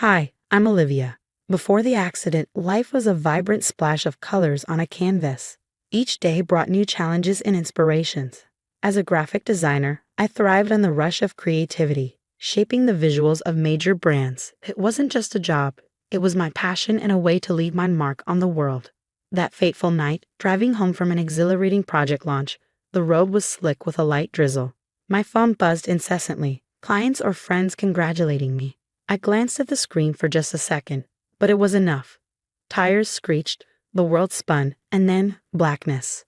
Hi, I'm Olivia. Before the accident, life was a vibrant splash of colors on a canvas. Each day brought new challenges and inspirations. As a graphic designer, I thrived on the rush of creativity, shaping the visuals of major brands. It wasn't just a job, it was my passion and a way to leave my mark on the world. That fateful night, driving home from an exhilarating project launch, the road was slick with a light drizzle. My phone buzzed incessantly, clients or friends congratulating me. I glanced at the screen for just a second, but it was enough. Tires screeched, the world spun, and then blackness.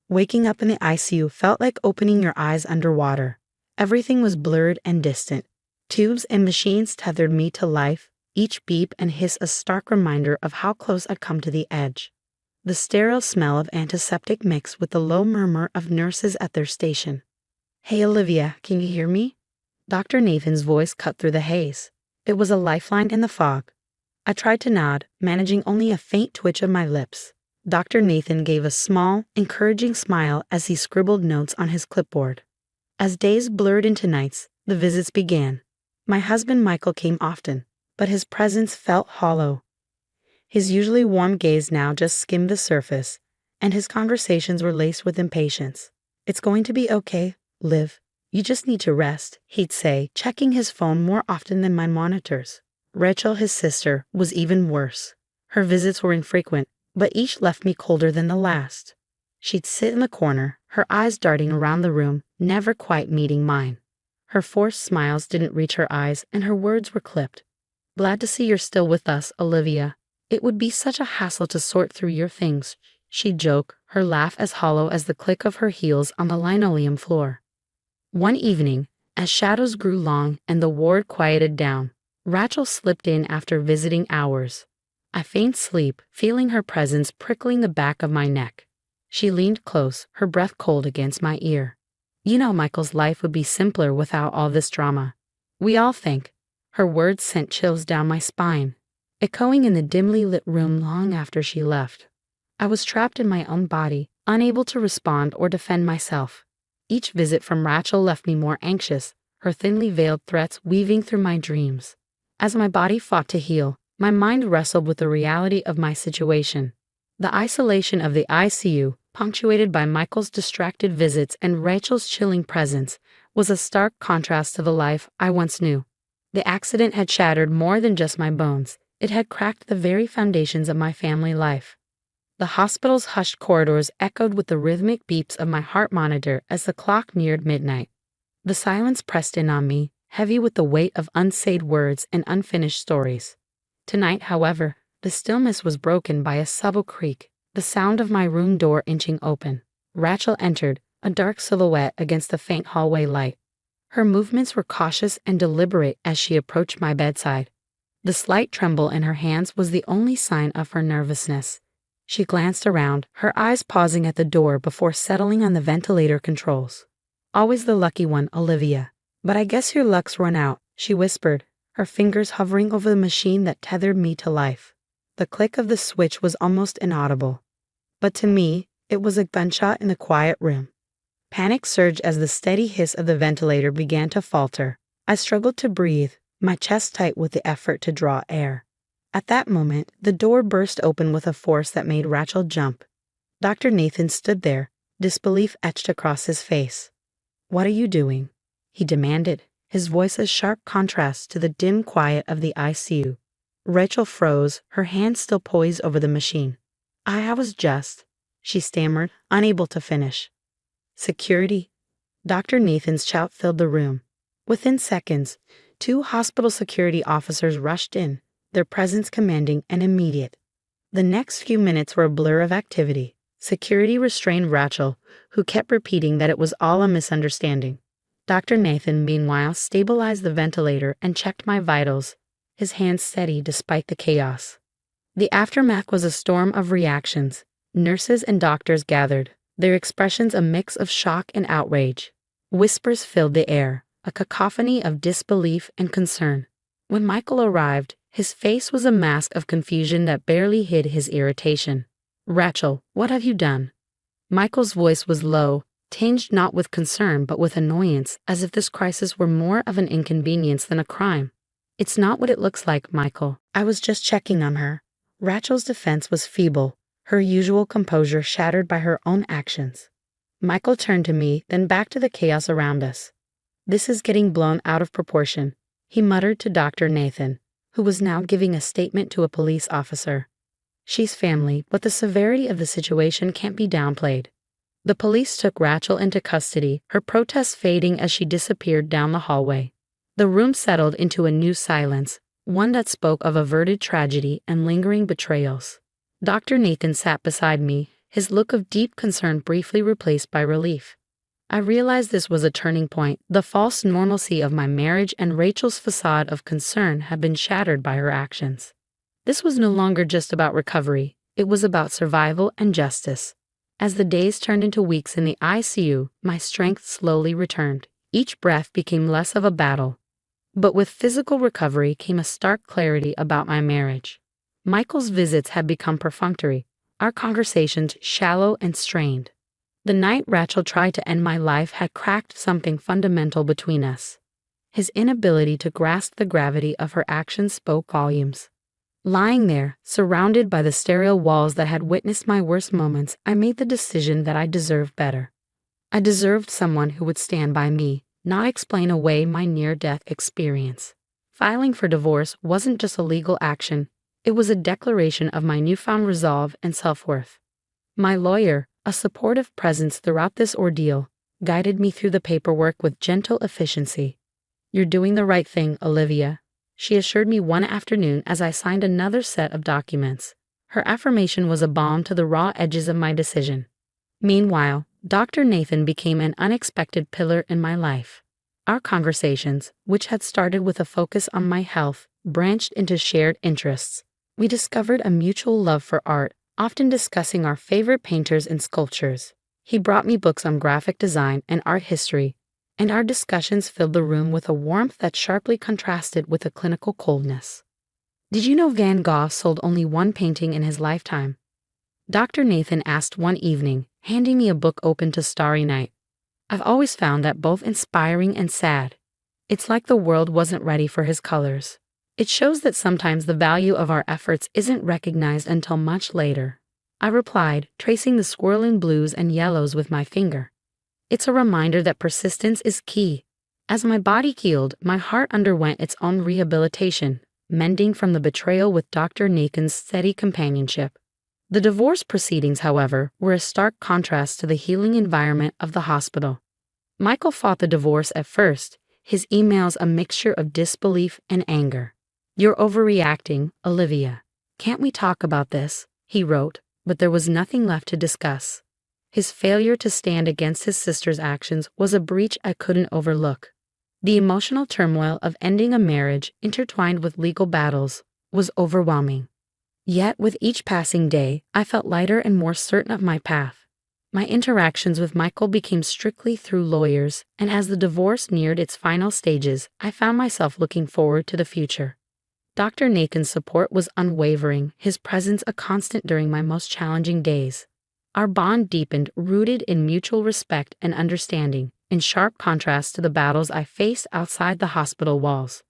Waking up in the ICU felt like opening your eyes underwater. Everything was blurred and distant. Tubes and machines tethered me to life, each beep and hiss a stark reminder of how close I'd come to the edge. The sterile smell of antiseptic mixed with the low murmur of nurses at their station. "Hey Olivia, can you hear me?" Dr. Nathan's voice cut through the haze. It was a lifeline in the fog. I tried to nod, managing only a faint twitch of my lips. Dr. Nathan gave a small, encouraging smile as he scribbled notes on his clipboard. As days blurred into nights, the visits began. My husband Michael came often, but his presence felt hollow. His usually warm gaze now just skimmed the surface, and his conversations were laced with impatience. "It's going to be okay, Liv. You just need to rest," he'd say, checking his phone more often than my monitors. Rachel, his sister, was even worse. Her visits were infrequent, but each left me colder than the last. She'd sit in the corner, her eyes darting around the room, never quite meeting mine. Her forced smiles didn't reach her eyes, and her words were clipped. "Glad to see you're still with us, Olivia. It would be such a hassle to sort through your things," she'd joke, her laugh as hollow as the click of her heels on the linoleum floor. One evening, as shadows grew long and the ward quieted down, Rachel slipped in after visiting hours. I feigned sleep, feeling her presence prickling the back of my neck. She leaned close, her breath cold against my ear. "You know Michael's life would be simpler without all this drama. We all think." Her words sent chills down my spine, echoing in the dimly lit room long after she left. I was trapped in my own body, unable to respond or defend myself. Each visit from Rachel left me more anxious, her thinly veiled threats weaving through my dreams. As my body fought to heal, my mind wrestled with the reality of my situation. The isolation of the ICU, punctuated by Michael's distracted visits and Rachel's chilling presence, was a stark contrast to the life I once knew. The accident had shattered more than just my bones. It had cracked the very foundations of my family life. The hospital's hushed corridors echoed with the rhythmic beeps of my heart monitor as the clock neared midnight. The silence pressed in on me, heavy with the weight of unsaid words and unfinished stories. Tonight, however, the stillness was broken by a subtle creak, the sound of my room door inching open. Rachel entered, a dark silhouette against the faint hallway light. Her movements were cautious and deliberate as she approached my bedside. The slight tremble in her hands was the only sign of her nervousness. She glanced around, her eyes pausing at the door before settling on the ventilator controls. "Always the lucky one, Olivia. But I guess your luck's run out," she whispered, her fingers hovering over the machine that tethered me to life. The click of the switch was almost inaudible. But to me, it was a gunshot in the quiet room. Panic surged as the steady hiss of the ventilator began to falter. I struggled to breathe, my chest tight with the effort to draw air. At that moment, the door burst open with a force that made Rachel jump. Dr. Nathan stood there, disbelief etched across his face. "What are you doing?" he demanded, his voice a sharp contrast to the dim quiet of the ICU. Rachel froze, her hand still poised over the machine. I was just," she stammered, unable to finish. "Security." Dr. Nathan's shout filled the room. Within seconds, 2 hospital security officers rushed in, their presence commanding and immediate. The next few minutes were a blur of activity. Security restrained Rachel, who kept repeating that it was all a misunderstanding. Dr. Nathan, meanwhile, stabilized the ventilator and checked my vitals, his hands steady despite the chaos. The aftermath was a storm of reactions. Nurses and doctors gathered, their expressions a mix of shock and outrage. Whispers filled the air, a cacophony of disbelief and concern. When Michael arrived, his face was a mask of confusion that barely hid his irritation. "Rachel, what have you done?" Michael's voice was low, tinged not with concern but with annoyance, as if this crisis were more of an inconvenience than a crime. It's not what it looks like, Michael. I was just checking on her. Rachel's defense was feeble, her usual composure shattered by her own actions. Michael turned to me, then back to the chaos around us. This is getting blown out of proportion, he muttered to Dr. Nathan, who was now giving a statement to a police officer. She's family, but the severity of the situation can't be downplayed. The police took Rachel into custody, her protests fading as she disappeared down the hallway. The room settled into a new silence, one that spoke of averted tragedy and lingering betrayals. Dr. Nathan sat beside me, his look of deep concern briefly replaced by relief. I realized this was a turning point. The false normalcy of my marriage and Rachel's facade of concern had been shattered by her actions. This was no longer just about recovery, it was about survival and justice. As the days turned into weeks in the ICU, my strength slowly returned. Each breath became less of a battle. But with physical recovery came a stark clarity about my marriage. Michael's visits had become perfunctory, our conversations shallow and strained. The night Rachel tried to end my life had cracked something fundamental between us. His inability to grasp the gravity of her actions spoke volumes. Lying there, surrounded by the sterile walls that had witnessed my worst moments, I made the decision that I deserved better. I deserved someone who would stand by me, not explain away my near-death experience. Filing for divorce wasn't just a legal action, it was a declaration of my newfound resolve and self-worth. My lawyer, a supportive presence throughout this ordeal, guided me through the paperwork with gentle efficiency. "You're doing the right thing, Olivia," she assured me one afternoon as I signed another set of documents. Her affirmation was a balm to the raw edges of my decision. Meanwhile, Dr. Nathan became an unexpected pillar in my life. Our conversations, which had started with a focus on my health, branched into shared interests. We discovered a mutual love for art, often discussing our favorite painters and sculptures. He brought me books on graphic design and art history, and our discussions filled the room with a warmth that sharply contrasted with a clinical coldness. "Did you know Van Gogh sold only one painting in his lifetime?" Dr. Nathan asked one evening, handing me a book open to Starry Night. "I've always found that both inspiring and sad. It's like the world wasn't ready for his colors." It shows that sometimes the value of our efforts isn't recognized until much later, I replied, tracing the swirling blues and yellows with my finger. It's a reminder that persistence is key. As my body healed, my heart underwent its own rehabilitation, mending from the betrayal with Dr. Nathan's steady companionship. The divorce proceedings, however, were a stark contrast to the healing environment of the hospital. Michael fought the divorce at first, his emails a mixture of disbelief and anger. "You're overreacting, Olivia. Can't we talk about this?" he wrote, but there was nothing left to discuss. His failure to stand against his sister's actions was a breach I couldn't overlook. The emotional turmoil of ending a marriage, intertwined with legal battles, was overwhelming. Yet with each passing day, I felt lighter and more certain of my path. My interactions with Michael became strictly through lawyers, and as the divorce neared its final stages, I found myself looking forward to the future. Dr. Nathan's support was unwavering, his presence a constant during my most challenging days. Our bond deepened, rooted in mutual respect and understanding, in sharp contrast to the battles I faced outside the hospital walls.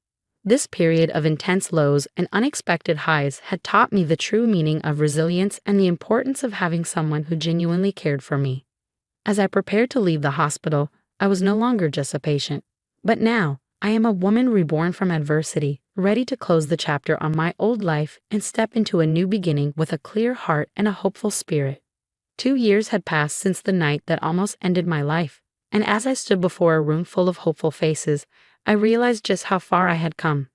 This period of intense lows and unexpected highs had taught me the true meaning of resilience and the importance of having someone who genuinely cared for me. As I prepared to leave the hospital, I was no longer just a patient. But now, I am a woman reborn from adversity, ready to close the chapter on my old life and step into a new beginning with a clear heart and a hopeful spirit. 2 years had passed since the night that almost ended my life, and as I stood before a room full of hopeful faces, I realized just how far I had come.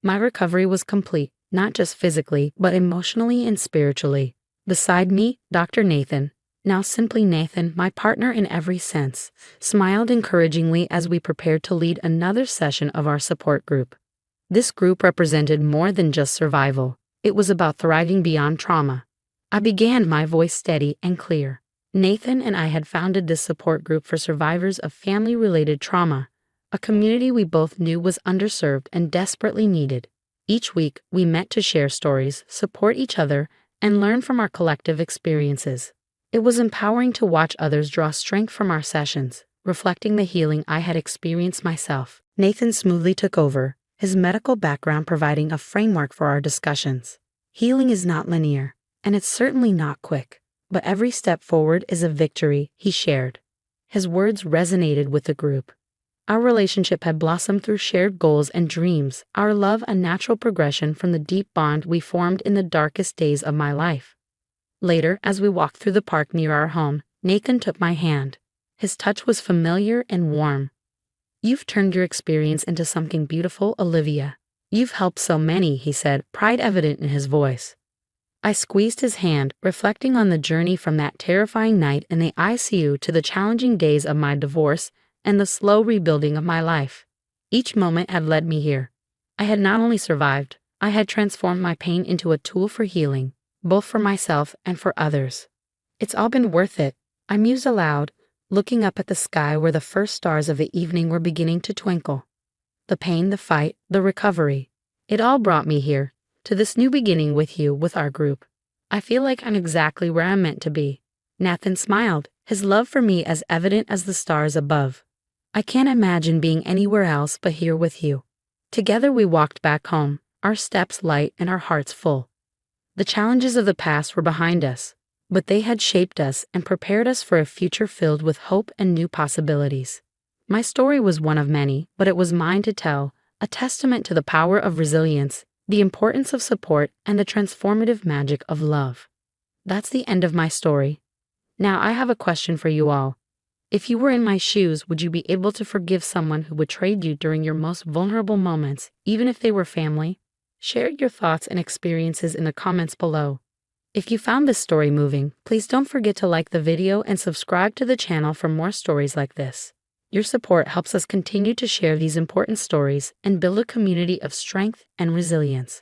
My recovery was complete, not just physically, but emotionally and spiritually. Beside me, Dr. Nathan, now simply Nathan, my partner in every sense, smiled encouragingly as we prepared to lead another session of our support group. This group represented more than just survival. It was about thriving beyond trauma. I began, my voice steady and clear. Nathan and I had founded this support group for survivors of family-related trauma, a community we both knew was underserved and desperately needed. Each week, we met to share stories, support each other, and learn from our collective experiences. It was empowering to watch others draw strength from our sessions, reflecting the healing I had experienced myself. Nathan smoothly took over, his medical background providing a framework for our discussions. Healing is not linear, and it's certainly not quick, but every step forward is a victory, he shared. His words resonated with the group. Our relationship had blossomed through shared goals and dreams, our love a natural progression from the deep bond we formed in the darkest days of my life. Later, as we walked through the park near our home, Nathan took my hand. His touch was familiar and warm. "You've turned your experience into something beautiful, Olivia. You've helped so many," he said, pride evident in his voice. I squeezed his hand, reflecting on the journey from that terrifying night in the ICU to the challenging days of my divorce and the slow rebuilding of my life. Each moment had led me here. I had not only survived, I had transformed my pain into a tool for healing, both for myself and for others. "It's all been worth it," I mused aloud, looking up at the sky where the first stars of the evening were beginning to twinkle. The pain, the fight, the recovery. It all brought me here, to this new beginning with you, with our group. I feel like I'm exactly where I'm meant to be. Nathan smiled, his love for me as evident as the stars above. I can't imagine being anywhere else but here with you. Together we walked back home, our steps light and our hearts full. The challenges of the past were behind us, but they had shaped us and prepared us for a future filled with hope and new possibilities. My story was one of many, but it was mine to tell, a testament to the power of resilience, the importance of support, and the transformative magic of love. That's the end of my story. Now I have a question for you all. If you were in my shoes, would you be able to forgive someone who betrayed you during your most vulnerable moments, even if they were family? Share your thoughts and experiences in the comments below. If you found this story moving, please don't forget to like the video and subscribe to the channel for more stories like this. Your support helps us continue to share these important stories and build a community of strength and resilience.